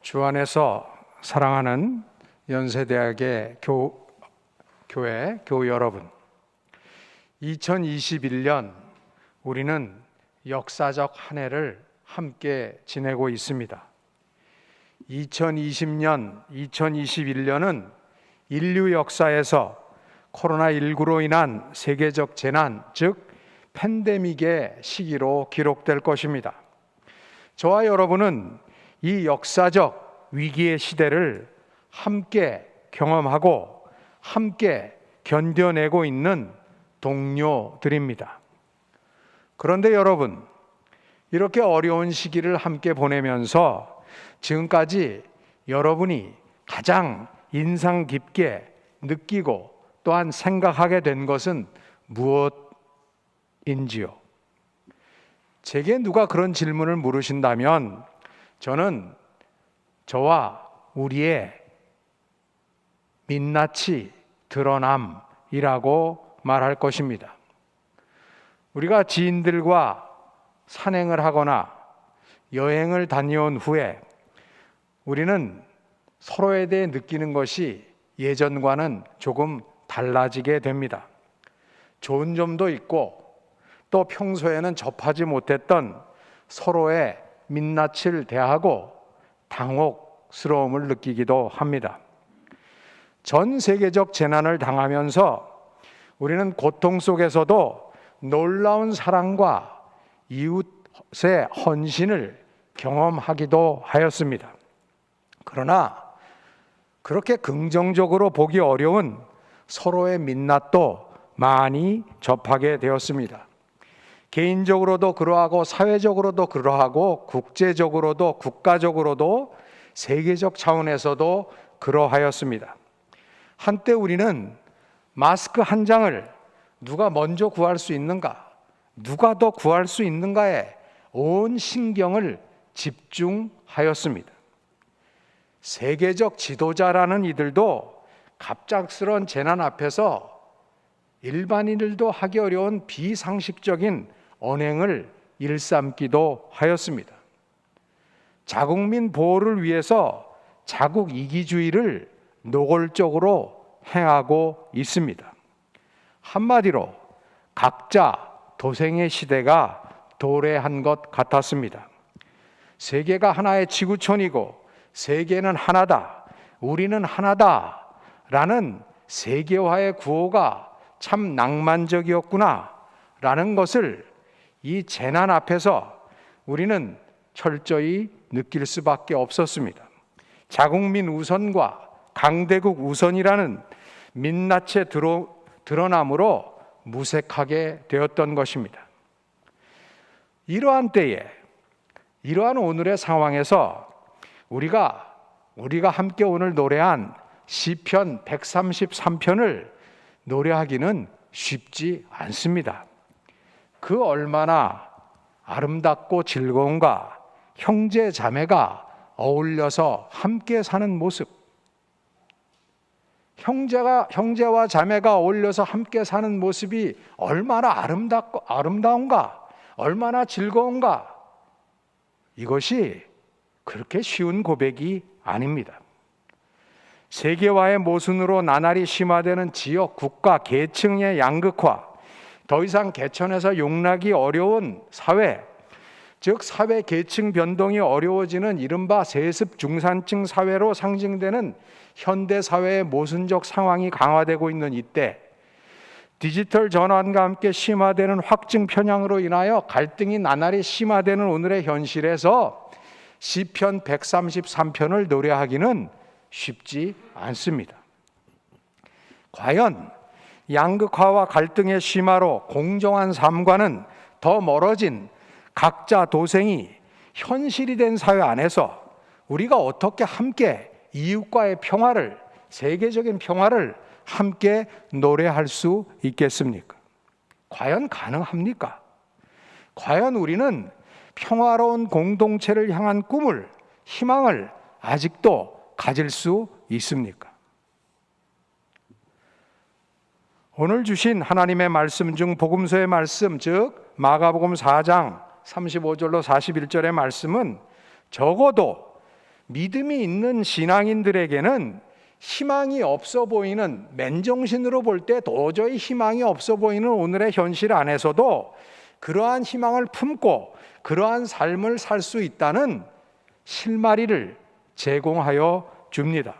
주 안에서 사랑하는 연세대학의 교회 여러분, 2021년 우리는 역사적 한 해를 함께 지내고 있습니다. 2020년, 2021년은 인류 역사에서 코로나19로 인한 세계적 재난, 즉 팬데믹의 시기로 기록될 것입니다. 저와 여러분은 이 역사적 위기의 시대를 함께 경험하고 함께 견뎌내고 있는 동료들입니다. 그런데 여러분, 이렇게 어려운 시기를 함께 보내면서 지금까지 여러분이 가장 인상 깊게 느끼고 또한 생각하게 된 것은 무엇인지요? 제게 누가 그런 질문을 물으신다면 저는 저와 우리의 민낯이 드러남이라고 말할 것입니다. 우리가 지인들과 산행을 하거나 여행을 다녀온 후에 우리는 서로에 대해 느끼는 것이 예전과는 조금 달라지게 됩니다. 좋은 점도 있고 또 평소에는 접하지 못했던 서로의 민낯을 대하고 당혹스러움을 느끼기도 합니다. 전 세계적 재난을 당하면서 우리는 고통 속에서도 놀라운 사랑과 이웃의 헌신을 경험하기도 하였습니다. 그러나 그렇게 긍정적으로 보기 어려운 서로의 민낯도 많이 접하게 되었습니다. 개인적으로도 그러하고 사회적으로도 그러하고 국제적으로도 국가적으로도 세계적 차원에서도 그러하였습니다. 한때 우리는 마스크 한 장을 누가 먼저 구할 수 있는가, 누가 더 구할 수 있는가에 온 신경을 집중하였습니다. 세계적 지도자라는 이들도 갑작스러운 재난 앞에서 일반인들도 하기 어려운 비상식적인 언행을 일삼기도 하였습니다. 자국민 보호를 위해서 자국 이기주의를 노골적으로 행하고 있습니다. 한마디로 각자 도생의 시대가 도래한 것 같았습니다. 세계가 하나의 지구촌이고 세계는 하나다, 우리는 하나다 라는 세계화의 구호가 참 낭만적이었구나 라는 것을 이 재난 앞에서 우리는 철저히 느낄 수밖에 없었습니다. 자국민 우선과 강대국 우선이라는 민낯의 드러남으로 무색하게 되었던 것입니다. 이러한 때에, 이러한 오늘의 상황에서 우리가 함께 오늘 노래한 시편 133편을 노래하기는 쉽지 않습니다. 그 얼마나 아름답고 즐거운가, 형제 자매가 어울려서 함께 사는 모습, 형제와 자매가 어울려서 함께 사는 모습이 얼마나 아름다운가, 얼마나 즐거운가, 이것이 그렇게 쉬운 고백이 아닙니다. 세계화의 모순으로 나날이 심화되는 지역, 국가, 계층의 양극화, 더 이상 개천에서 용납이 어려운 사회, 즉 사회 계층 변동이 어려워지는 이른바 세습 중산층 사회로 상징되는 현대 사회의 모순적 상황이 강화되고 있는 이때, 디지털 전환과 함께 심화되는 확증 편향으로 인하여 갈등이 나날이 심화되는 오늘의 현실에서 시편 133편을 노래하기는 쉽지 않습니다. 과연 양극화와 갈등의 심화로 공정한 삶과는 더 멀어진 각자 도생이 현실이 된 사회 안에서 우리가 어떻게 함께 이웃과의 평화를, 세계적인 평화를 함께 노래할 수 있겠습니까? 과연 가능합니까? 과연 우리는 평화로운 공동체를 향한 꿈을, 희망을 아직도 가질 수 있습니까? 오늘 주신 하나님의 말씀 중 복음서의 말씀, 즉 마가복음 4장 35절로 41절의 말씀은 적어도 믿음이 있는 신앙인들에게는 희망이 없어 보이는, 맨정신으로 볼 때 도저히 희망이 없어 보이는 오늘의 현실 안에서도 그러한 희망을 품고 그러한 삶을 살 수 있다는 실마리를 제공하여 줍니다.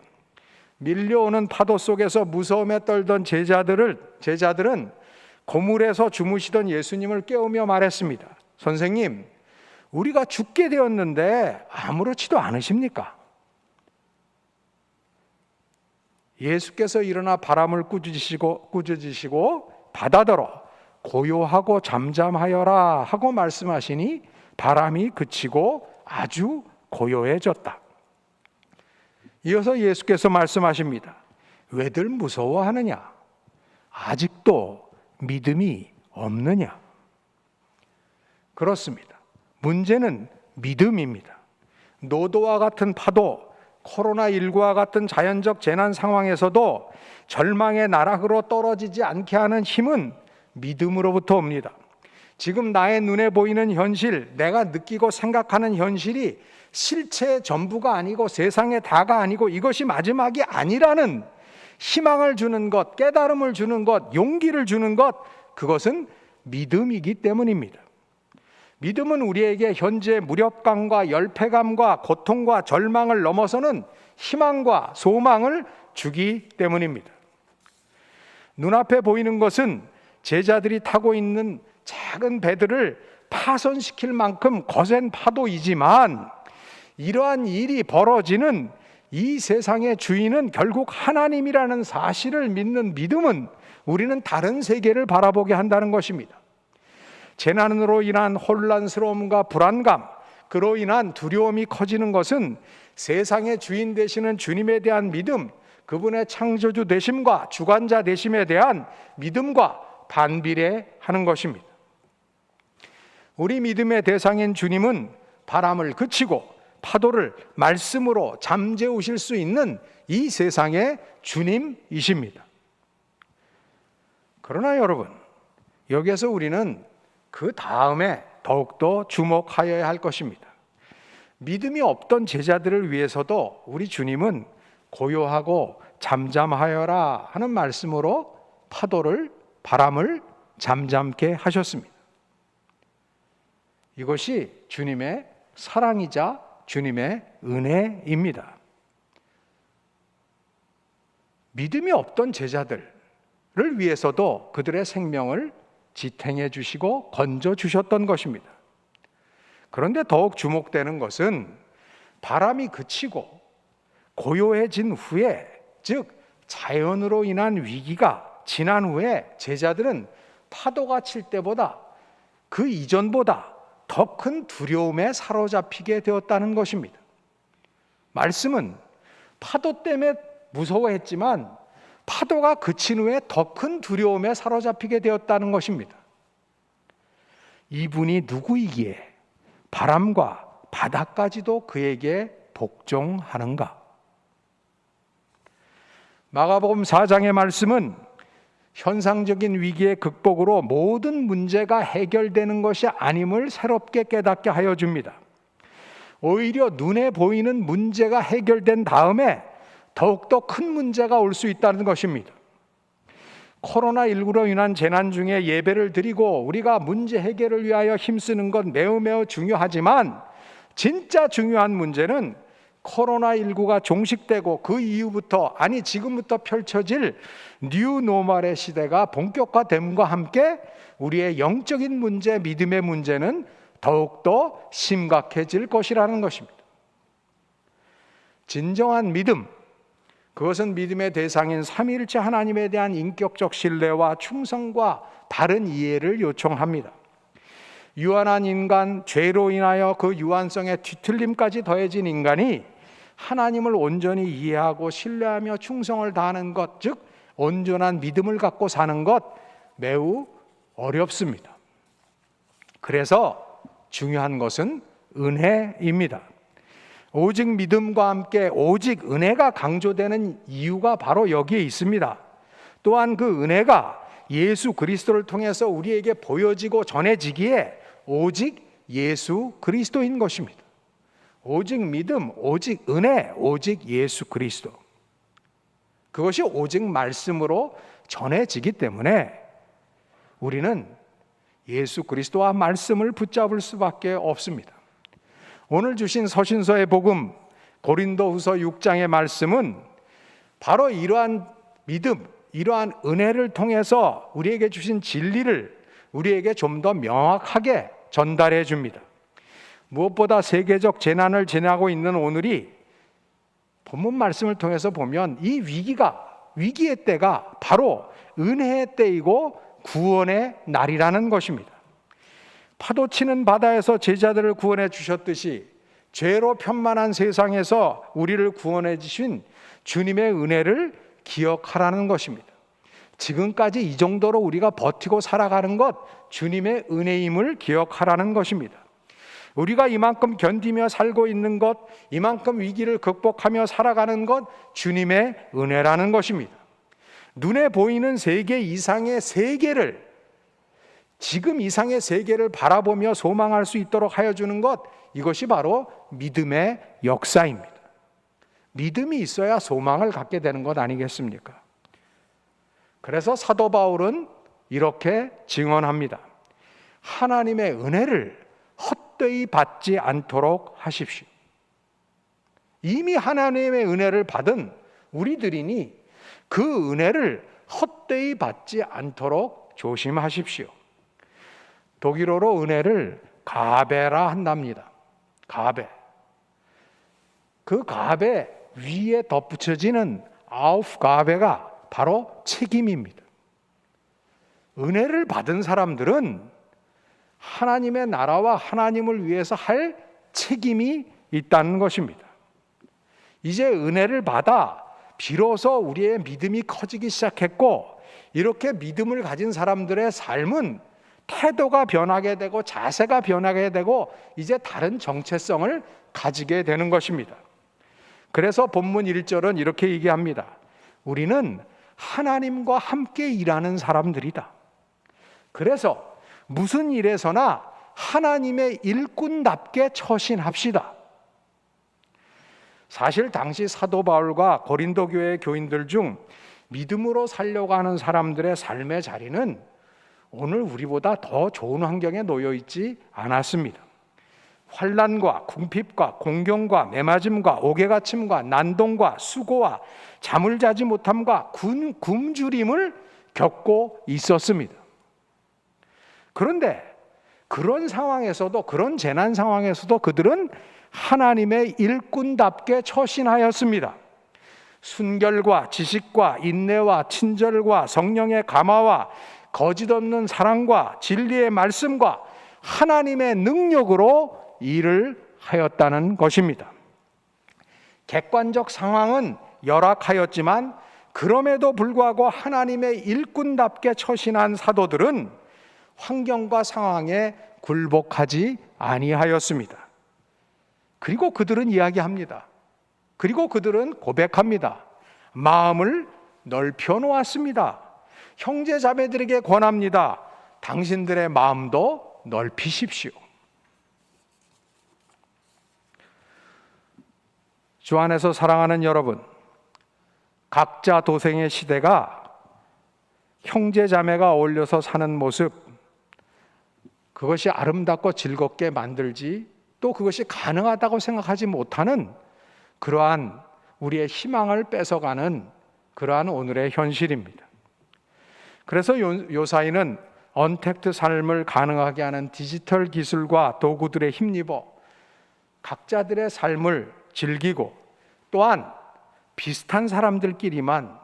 밀려오는 파도 속에서 무서움에 떨던 제자들은 고물에서 주무시던 예수님을 깨우며 말했습니다. 선생님, 우리가 죽게 되었는데 아무렇지도 않으십니까? 예수께서 일어나 바람을 꾸짖으시고 바다더러 고요하고 잠잠하여라 하고 말씀하시니 바람이 그치고 아주 고요해졌다. 이어서 예수께서 말씀하십니다. 왜들 무서워하느냐? 아직도 믿음이 없느냐? 그렇습니다. 문제는 믿음입니다. 노도와 같은 파도, 코로나19와 같은 자연적 재난 상황에서도 절망의 나락으로 떨어지지 않게 하는 힘은 믿음으로부터 옵니다. 지금 나의 눈에 보이는 현실, 내가 느끼고 생각하는 현실이 실체의 전부가 아니고 세상의 다가 아니고 이것이 마지막이 아니라는 희망을 주는 것, 깨달음을 주는 것, 용기를 주는 것, 그것은 믿음이기 때문입니다. 믿음은 우리에게 현재 무력감과 열패감과 고통과 절망을 넘어서는 희망과 소망을 주기 때문입니다. 눈앞에 보이는 것은 제자들이 타고 있는 작은 배들을 파손시킬 만큼 거센 파도이지만 이러한 일이 벌어지는 이 세상의 주인은 결국 하나님이라는 사실을 믿는 믿음은 우리는 다른 세계를 바라보게 한다는 것입니다. 재난으로 인한 혼란스러움과 불안감, 그로 인한 두려움이 커지는 것은 세상의 주인 되시는 주님에 대한 믿음, 그분의 창조주 되심과 주관자 되심에 대한 믿음과 반비례하는 것입니다. 우리 믿음의 대상인 주님은 바람을 그치고 파도를 말씀으로 잠재우실 수 있는 이 세상의 주님이십니다. 그러나 여러분, 여기에서 우리는 그 다음에 더욱더 주목하여야 할 것입니다. 믿음이 없던 제자들을 위해서도 우리 주님은 고요하고 잠잠하여라 하는 말씀으로 바람을 잠잠게 하셨습니다. 이것이 주님의 사랑이자 주님의 은혜입니다. 믿음이 없던 제자들을 위해서도 그들의 생명을 지탱해 주시고 건져 주셨던 것입니다. 그런데 더욱 주목되는 것은 바람이 그치고 고요해진 후에, 즉 자연으로 인한 위기가 지난 후에 제자들은 파도가 칠 때보다 그 이전보다 더 큰 두려움에 사로잡히게 되었다는 것입니다. 말씀은 파도 때문에 무서워했지만 파도가 그친 후에 더 큰 두려움에 사로잡히게 되었다는 것입니다. 이분이 누구이기에 바람과 바다까지도 그에게 복종하는가? 마가복음 4장의 말씀은 현상적인 위기의 극복으로 모든 문제가 해결되는 것이 아님을 새롭게 깨닫게 하여 줍니다. 오히려 눈에 보이는 문제가 해결된 다음에 더욱더 큰 문제가 올 수 있다는 것입니다. 코로나19로 인한 재난 중에 예배를 드리고 우리가 문제 해결을 위하여 힘쓰는 건 매우 중요하지만 진짜 중요한 문제는 코로나19가 종식되고 그 이후부터, 아니 지금부터 펼쳐질 뉴노멀의 시대가 본격화됨과 함께 우리의 영적인 문제, 믿음의 문제는 더욱더 심각해질 것이라는 것입니다. 진정한 믿음, 그것은 믿음의 대상인 삼위일체 하나님에 대한 인격적 신뢰와 충성과 바른 이해를 요청합니다. 유한한 인간, 죄로 인하여 그 유한성의 뒤틀림까지 더해진 인간이 하나님을 온전히 이해하고 신뢰하며 충성을 다하는 것, 즉 온전한 믿음을 갖고 사는 것 매우 어렵습니다. 그래서 중요한 것은 은혜입니다. 오직 믿음과 함께 오직 은혜가 강조되는 이유가 바로 여기에 있습니다. 또한 그 은혜가 예수 그리스도를 통해서 우리에게 보여지고 전해지기에 오직 예수 그리스도인 것입니다. 오직 믿음, 오직 은혜, 오직 예수 그리스도. 그것이 오직 말씀으로 전해지기 때문에 우리는 예수 그리스도와 말씀을 붙잡을 수밖에 없습니다. 오늘 주신 서신서의 복음 고린도후서 6장의 말씀은 바로 이러한 믿음, 이러한 은혜를 통해서 우리에게 주신 진리를 우리에게 좀 더 명확하게 전달해 줍니다. 무엇보다 세계적 재난을 지나고 있는 오늘이 본문 말씀을 통해서 보면 이 위기의 때가 바로 은혜의 때이고 구원의 날이라는 것입니다. 파도치는 바다에서 제자들을 구원해 주셨듯이 죄로 편만한 세상에서 우리를 구원해 주신 주님의 은혜를 기억하라는 것입니다. 지금까지 이 정도로 우리가 버티고 살아가는 것, 주님의 은혜임을 기억하라는 것입니다. 우리가 이만큼 견디며 살고 있는 것, 이만큼 위기를 극복하며 살아가는 것, 주님의 은혜라는 것입니다. 눈에 보이는 세계 이상의 세계를, 지금 이상의 세계를 바라보며 소망할 수 있도록 하여 주는 것, 이것이 바로 믿음의 역사입니다. 믿음이 있어야 소망을 갖게 되는 것 아니겠습니까? 그래서 사도 바울은 이렇게 증언합니다. 하나님의 은혜를 헛되이 받지 않도록 하십시오. 이미 하나님의 은혜를 받은 우리들이니 그 은혜를 헛되이 받지 않도록 조심하십시오. 독일어로 은혜를 가베라 한답니다. 가베. 그 가베 위에 덧붙여지는 아우프가베가 바로 책임입니다. 은혜를 받은 사람들은 하나님의 나라와 하나님을 위해서 할 책임이 있다는 것입니다. 이제 은혜를 받아 비로소 우리의 믿음이 커지기 시작했고, 이렇게 믿음을 가진 사람들의 삶은 태도가 변하게 되고 자세가 변하게 되고 이제 다른 정체성을 가지게 되는 것입니다. 그래서 본문 1절은 이렇게 얘기합니다. 우리는 하나님과 함께 일하는 사람들이다. 그래서 무슨 일에서나 하나님의 일꾼답게 처신합시다. 사실 당시 사도 바울과 고린도 교회 교인들 중 믿음으로 살려고 하는 사람들의 삶의 자리는 오늘 우리보다 더 좋은 환경에 놓여 있지 않았습니다. 환난과 궁핍과 공경과 매맞음과 옥외갇힘과 난동과 수고와 잠을 자지 못함과 굶주림을 겪고 있었습니다. 그런데 그런 상황에서도, 그런 재난 상황에서도 그들은 하나님의 일꾼답게 처신하였습니다. 순결과 지식과 인내와 친절과 성령의 감화와 거짓 없는 사랑과 진리의 말씀과 하나님의 능력으로 일을 하였다는 것입니다. 객관적 상황은 열악하였지만 그럼에도 불구하고 하나님의 일꾼답게 처신한 사도들은 환경과 상황에 굴복하지 아니하였습니다. 그리고 그들은 이야기합니다. 그리고 그들은 고백합니다. 마음을 넓혀 놓았습니다. 형제 자매들에게 권합니다. 당신들의 마음도 넓히십시오. 주 안에서 사랑하는 여러분, 각자 도생의 시대가 형제 자매가 어울려서 사는 모습, 그것이 아름답고 즐겁게 만들지, 또 그것이 가능하다고 생각하지 못하는 그러한 우리의 희망을 뺏어가는 그러한 오늘의 현실입니다. 그래서 요사이는 언택트 삶을 가능하게 하는 디지털 기술과 도구들에 힘입어 각자들의 삶을 즐기고 또한 비슷한 사람들끼리만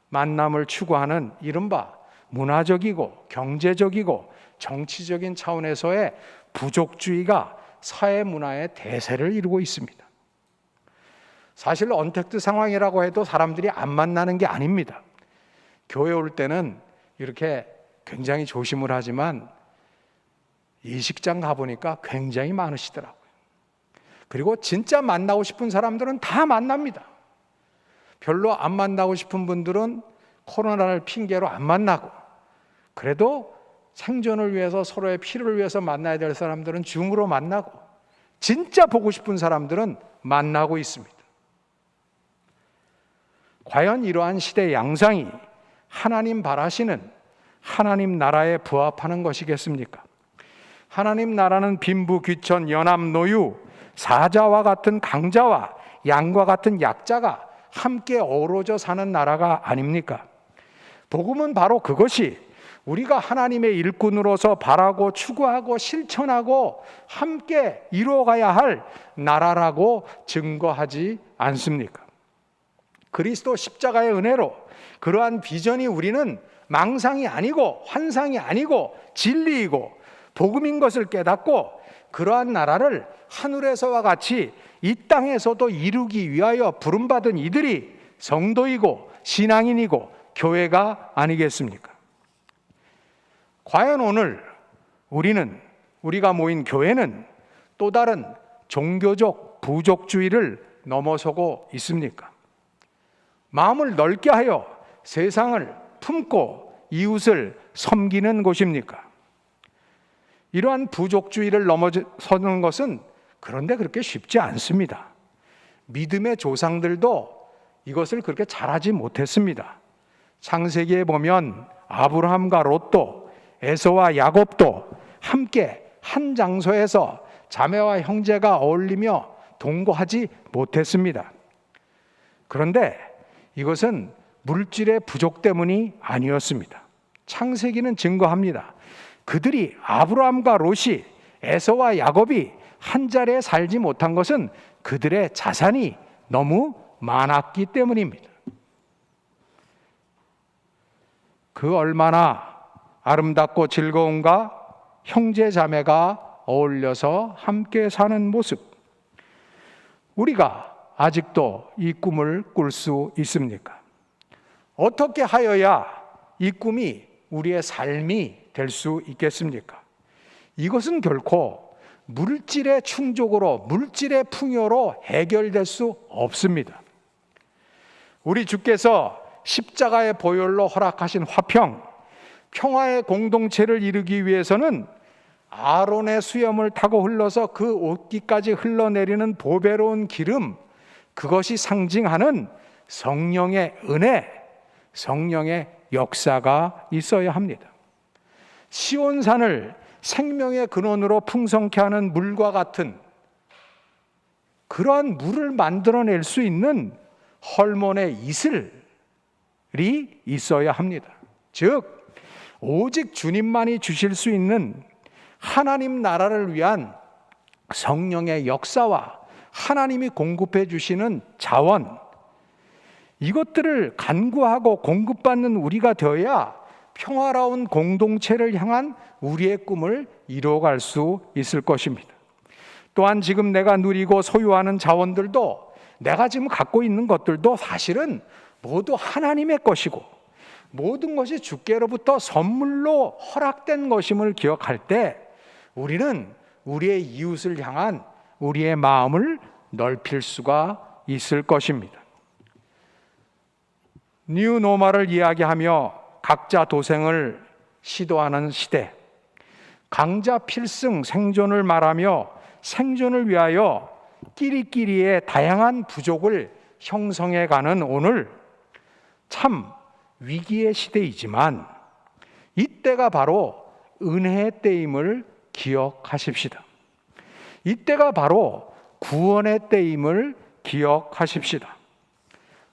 만남을 추구하는 이른바 문화적이고 경제적이고 정치적인 차원에서의 부족주의가 사회 문화의 대세를 이루고 있습니다. 사실 언택트 상황이라고 해도 사람들이 안 만나는 게 아닙니다. 교회 올 때는 이렇게 굉장히 조심을 하지만 예식장 가보니까 굉장히 많으시더라고요. 그리고 진짜 만나고 싶은 사람들은 다 만납니다. 별로 안 만나고 싶은 분들은 코로나를 핑계로 안 만나고, 그래도 생존을 위해서 서로의 필요를 위해서 만나야 될 사람들은 줌으로 만나고, 진짜 보고 싶은 사람들은 만나고 있습니다. 과연 이러한 시대 양상이 하나님 바라시는 하나님 나라에 부합하는 것이겠습니까? 하나님 나라는 빈부, 귀천, 연합, 노유, 사자와 같은 강자와 양과 같은 약자가 함께 어우러져 사는 나라가 아닙니까? 복음은 바로 그것이 우리가 하나님의 일꾼으로서 바라고 추구하고 실천하고 함께 이루어가야 할 나라라고 증거하지 않습니까? 그리스도 십자가의 은혜로 그러한 비전이 우리는 망상이 아니고 환상이 아니고 진리이고 복음인 것을 깨닫고 그러한 나라를 하늘에서와 같이 이 땅에서도 이루기 위하여 부름받은 이들이 성도이고 신앙인이고 교회가 아니겠습니까? 과연 오늘 우리가 모인 교회는 또 다른 종교적 부족주의를 넘어서고 있습니까? 마음을 넓게 하여 세상을 품고 이웃을 섬기는 곳입니까? 이러한 부족주의를 넘어서는 것은 그런데 그렇게 쉽지 않습니다. 믿음의 조상들도 이것을 그렇게 잘하지 못했습니다. 창세기에 보면 아브라함과 롯도, 에서와 야곱도 함께 한 장소에서 자매와 형제가 어울리며 동거하지 못했습니다. 그런데 이것은 물질의 부족 때문이 아니었습니다. 창세기는 증거합니다. 그들이 아브라함과 롯이 에서와 야곱이 한 자리에 살지 못한 것은 그들의 자산이 너무 많았기 때문입니다. 그 얼마나 아름답고 즐거운가? 형제 자매가 어울려서 함께 사는 모습. 우리가 아직도 이 꿈을 꿀 수 있습니까? 어떻게 하여야 이 꿈이 우리의 삶이 될 수 있겠습니까? 이것은 결코 물질의 충족으로, 물질의 풍요로 해결될 수 없습니다. 우리 주께서 십자가의 보혈로 허락하신 화평, 평화의 공동체를 이루기 위해서는 아론의 수염을 타고 흘러서 그 옷깃까지 흘러내리는 보배로운 기름, 그것이 상징하는 성령의 은혜, 성령의 역사가 있어야 합니다. 시온산을 생명의 근원으로 풍성케 하는 물과 같은 그러한 물을 만들어낼 수 있는 헐몬의 이슬이 있어야 합니다. 즉 오직 주님만이 주실 수 있는 하나님 나라를 위한 성령의 역사와 하나님이 공급해 주시는 자원, 이것들을 간구하고 공급받는 우리가 되어야 평화로운 공동체를 향한 우리의 꿈을 이루어갈 수 있을 것입니다. 또한 지금 내가 누리고 소유하는 자원들도, 내가 지금 갖고 있는 것들도 사실은 모두 하나님의 것이고 모든 것이 주께로부터 선물로 허락된 것임을 기억할 때 우리는 우리의 이웃을 향한 우리의 마음을 넓힐 수가 있을 것입니다. 뉴노멀을 이야기하며 각자 도생을 시도하는 시대, 강자 필승 생존을 말하며 생존을 위하여 끼리끼리의 다양한 부족을 형성해가는 오늘, 참 위기의 시대이지만 이때가 바로 은혜의 때임을 기억하십시다. 이때가 바로 구원의 때임을 기억하십시다.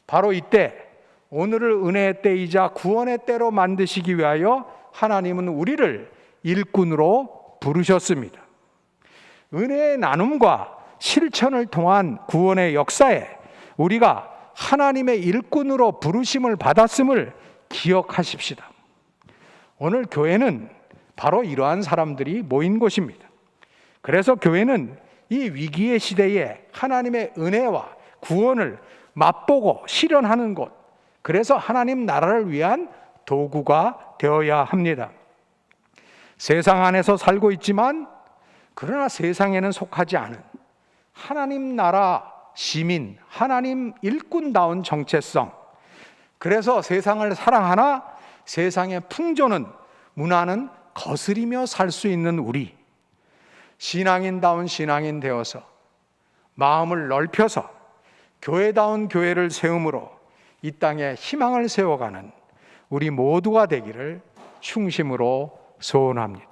바로 이때, 오늘을 은혜의 때이자 구원의 때로 만드시기 위하여 하나님은 우리를 일꾼으로 부르셨습니다. 은혜의 나눔과 실천을 통한 구원의 역사에 우리가 하나님의 일꾼으로 부르심을 받았음을 기억하십시다. 오늘 교회는 바로 이러한 사람들이 모인 곳입니다. 그래서 교회는 이 위기의 시대에 하나님의 은혜와 구원을 맛보고 실현하는 곳, 그래서 하나님 나라를 위한 도구가 되어야 합니다. 세상 안에서 살고 있지만 그러나 세상에는 속하지 않은 하나님 나라 시민, 하나님 일꾼다운 정체성, 그래서 세상을 사랑하나 세상의 풍조는 문화는 거스리며 살 수 있는 우리, 신앙인다운 신앙인 되어서 마음을 넓혀서 교회다운 교회를 세움으로 이 땅에 희망을 세워가는 우리 모두가 되기를 충심으로 소원합니다.